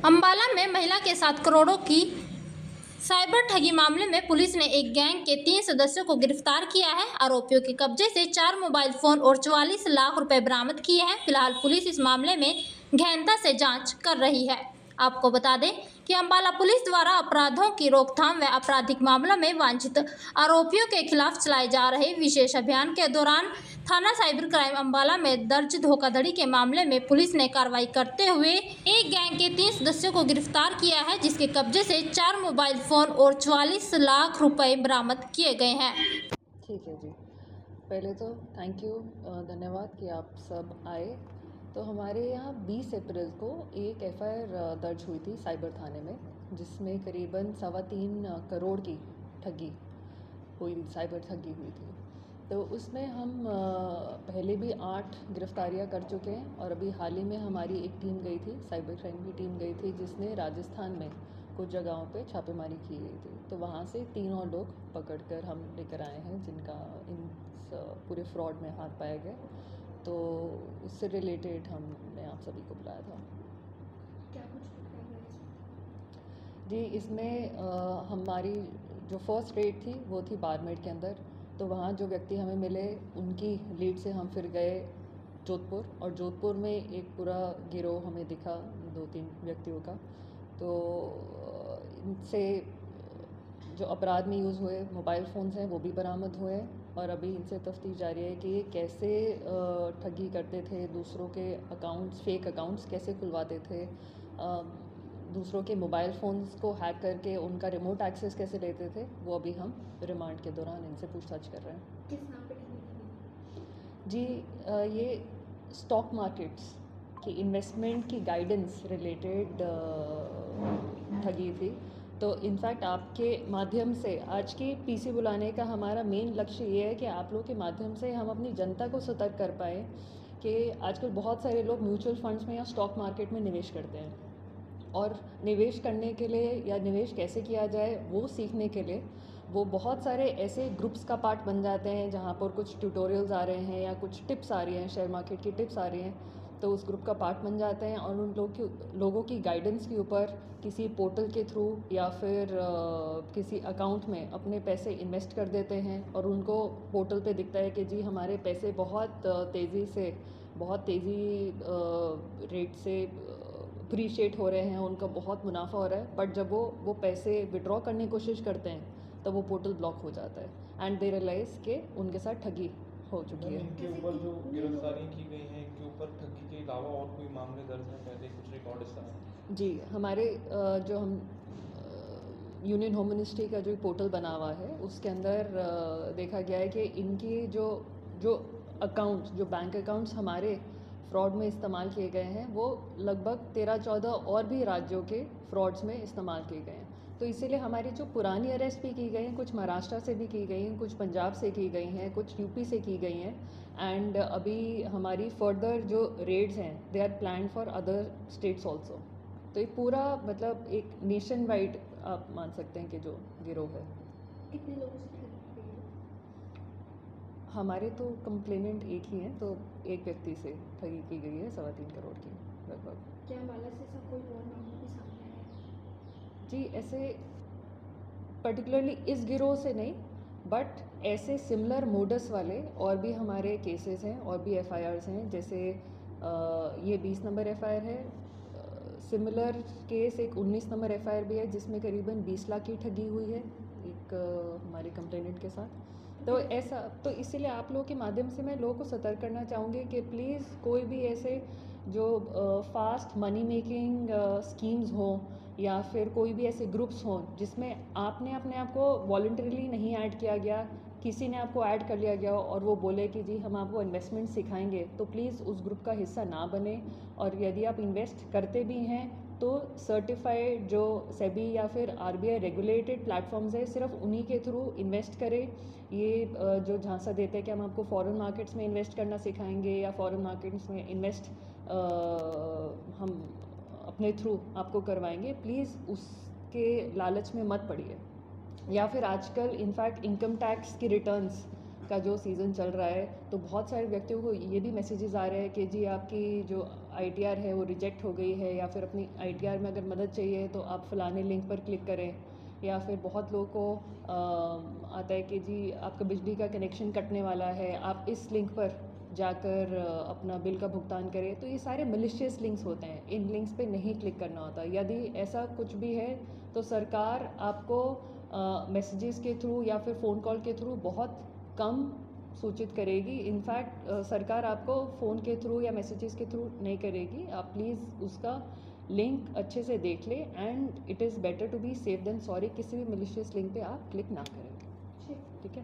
अंबाला में महिला के साथ करोड़ों की साइबर ठगी मामले में पुलिस ने एक गैंग के 3 सदस्यों को गिरफ्तार किया है। आरोपियों के कब्जे से 4 मोबाइल फोन और 44 लाख रुपए बरामद किए हैं। फिलहाल पुलिस इस मामले में गहनता से जांच कर रही है। आपको बता दें कि अंबाला पुलिस द्वारा अपराधों की रोकथाम व आपराधिक मामलों में वांछित आरोपियों के खिलाफ चलाए जा रहे विशेष अभियान के दौरान थाना साइबर क्राइम अंबाला में दर्ज धोखाधड़ी के मामले में पुलिस ने कार्रवाई करते हुए एक गैंग के 3 सदस्यों को गिरफ्तार किया है, जिसके कब्जे से 4 मोबाइल फोन और 44 लाख रुपए बरामद किए गए हैं। ठीक है जी। पहले तो थैंक यू, धन्यवाद कि आप सब आए। तो हमारे यहाँ 20 अप्रैल को एक एफआईआर दर्ज हुई थी साइबर थाने में, जिसमें करीबन 3.25 करोड़ की ठगी हुई, साइबर ठगी हुई थी। तो उसमें हम पहले भी 8 गिरफ्तारियां कर चुके हैं और अभी हाल ही में हमारी एक टीम गई थी, साइबर क्राइम की टीम गई थी, जिसने राजस्थान में कुछ जगहों पे छापेमारी की गई थी। तो वहाँ से 3 और लोग पकड़कर हम लेकर आए हैं, जिनका इन पूरे फ्रॉड में हाथ पाया गया। तो उससे रिलेटेड हमने आप सभी को बुलाया था। क्या कुछ जी, इसमें हमारी जो फर्स्ट रेड थी वो थी बाड़मेर के अंदर। तो वहाँ जो व्यक्ति हमें मिले, उनकी लीड से हम फिर गए जोधपुर, और जोधपुर में एक पूरा गिरोह हमें दिखा 2-3 व्यक्तियों का। तो इनसे जो अपराध में यूज़ हुए मोबाइल फ़ोन्स हैं वो भी बरामद हुए, और अभी इनसे तफ्तीश जारी है कि ये कैसे ठगी करते थे, दूसरों के अकाउंट्स, फेक अकाउंट्स कैसे खुलवाते थे, दूसरों के मोबाइल फ़ोन्स को हैक करके उनका रिमोट एक्सेस कैसे लेते थे, वो अभी हम रिमांड के दौरान इनसे पूछताछ कर रहे हैं। किस नाम पे ठगी जी, ये स्टॉक मार्केट्स की इन्वेस्टमेंट की गाइडेंस रिलेटेड ठगी थी। तो इनफैक्ट आपके माध्यम से आज की पीसी बुलाने का हमारा मेन लक्ष्य ये है कि आप लोगों के माध्यम से हम अपनी जनता को सतर्क कर पाएँ कि आजकल बहुत सारे लोग म्यूचुअल फंड्स में या स्टॉक मार्केट में निवेश करते हैं, और निवेश करने के लिए या निवेश कैसे किया जाए वो सीखने के लिए वो बहुत सारे ऐसे ग्रुप्स का पार्ट बन जाते हैं, जहाँ पर कुछ ट्यूटोरियल्स आ रहे हैं या कुछ टिप्स आ रही हैं, शेयर मार्केट की टिप्स आ रही हैं, तो उस ग्रुप का पार्ट बन जाते हैं और उन लोगों की गाइडेंस के ऊपर किसी पोर्टल के थ्रू या फिर किसी अकाउंट में अपने पैसे इन्वेस्ट कर देते हैं, और उनको पोर्टल पे दिखता है कि जी हमारे पैसे बहुत तेज़ी रेट से अप्रीशिएट हो रहे हैं, उनका बहुत मुनाफा हो रहा है। बट जब वो पैसे विड्रॉ करने की कोशिश करते हैं तब वो पोर्टल ब्लॉक हो जाता है एंड दे रियलाइज़ कि उनके साथ ठगी हो चुकी है। इनके ऊपर जो गिरफ्तारी की गई है, इनके ऊपर ठगी के अलावा और कोई मामले दर्ज हैं, पहले कुछ रिकॉर्ड इस तरह? जी, हमारे जो हम यूनियन होम मिनिस्ट्री का जो पोर्टल बना हुआ है उसके अंदर देखा गया है कि इनकी जो अकाउंट्स, जो बैंक अकाउंट्स हमारे फ्रॉड में इस्तेमाल किए गए हैं, वो लगभग 13-14 और भी राज्यों के फ्रॉड्स में इस्तेमाल किए गए हैं। तो इसीलिए हमारी जो पुरानी अरेस्ट भी की गई हैं, कुछ महाराष्ट्र से भी की गई हैं, कुछ पंजाब से की गई हैं, कुछ यूपी से की गई हैं, एंड अभी हमारी फर्दर जो रेड्स हैं they are planned for other states also. तो ये पूरा मतलब एक नेशन वाइड आप मान सकते हैं कि जो गिरोह है। कितने लोगों से ठगी की गई है? हमारे तो कंप्लेनेंट एक ही हैं, तो एक व्यक्ति से ठगी की गई है 3.25 करोड़ की लगभग। क्या अंबाला से सब कोई और मामला भी सामने आया है? जी, ऐसे पर्टिकुलरली इस गिरोह से नहीं, बट ऐसे सिमिलर मोडस वाले और भी हमारे केसेस हैं और भी एफआईआर्स हैं। जैसे ये 20 नंबर एफआईआर है, सिमिलर केस एक 19 नंबर एफआईआर भी है जिसमें करीबन 20 लाख की ठगी हुई है एक हमारे कंप्लेनेंट के साथ। तो ऐसा, तो इसीलिए आप लोगों के माध्यम से मैं लोगों को सतर्क करना चाहूँगी कि प्लीज़ कोई भी ऐसे जो फास्ट मनी मेकिंग स्कीम्स हों या फिर कोई भी ऐसे ग्रुप्स हों जिसमें आपने अपने आप को वॉलंटरीली नहीं ऐड किया गया, किसी ने आपको ऐड कर लिया गया हो और वो बोले कि जी हम आपको इन्वेस्टमेंट सिखाएंगे, तो प्लीज़ उस ग्रुप का हिस्सा ना बने। और यदि आप इन्वेस्ट करते भी हैं तो सर्टिफाइड जो सेबी या फिर आरबीआई रेगुलेटेड प्लेटफॉर्म्स है, सिर्फ उन्हीं के थ्रू इन्वेस्ट करें। ये जो झांसा देते हैं कि हम आपको फॉरेन मार्केट्स में इन्वेस्ट करना सिखाएंगे या फॉरेन मार्केट्स में इन्वेस्ट हम अपने थ्रू आपको करवाएंगे, प्लीज़ उसके लालच में मत पड़िए। या फिर आजकल इनफैक्ट इनकम टैक्स की रिटर्न्स का जो सीज़न चल रहा है, तो बहुत सारे व्यक्तियों को ये भी मैसेजेस आ रहे हैं कि जी आपकी जो ITR है वो रिजेक्ट हो गई है, या फिर अपनी ITR में अगर मदद चाहिए तो आप फलाने लिंक पर क्लिक करें, या फिर बहुत लोगों को आता है कि जी आपका बिजली का कनेक्शन कटने वाला है, आप इस लिंक पर जाकर अपना बिल का भुगतान करें। तो ये सारे मलिशियस लिंक्स होते हैं, इन लिंक्स पे नहीं क्लिक करना होता। यदि ऐसा कुछ भी है तो सरकार आपको मैसेजेस के थ्रू या फिर फ़ोन कॉल के थ्रू बहुत कम सूचित करेगी। इनफैक्ट सरकार आपको फ़ोन के थ्रू या मैसेजेस के थ्रू नहीं करेगी। आप प्लीज़ उसका लिंक अच्छे से देख लें, and it is better to be safe than sorry. किसी भी मलिशियस लिंक पे आप क्लिक ना करें।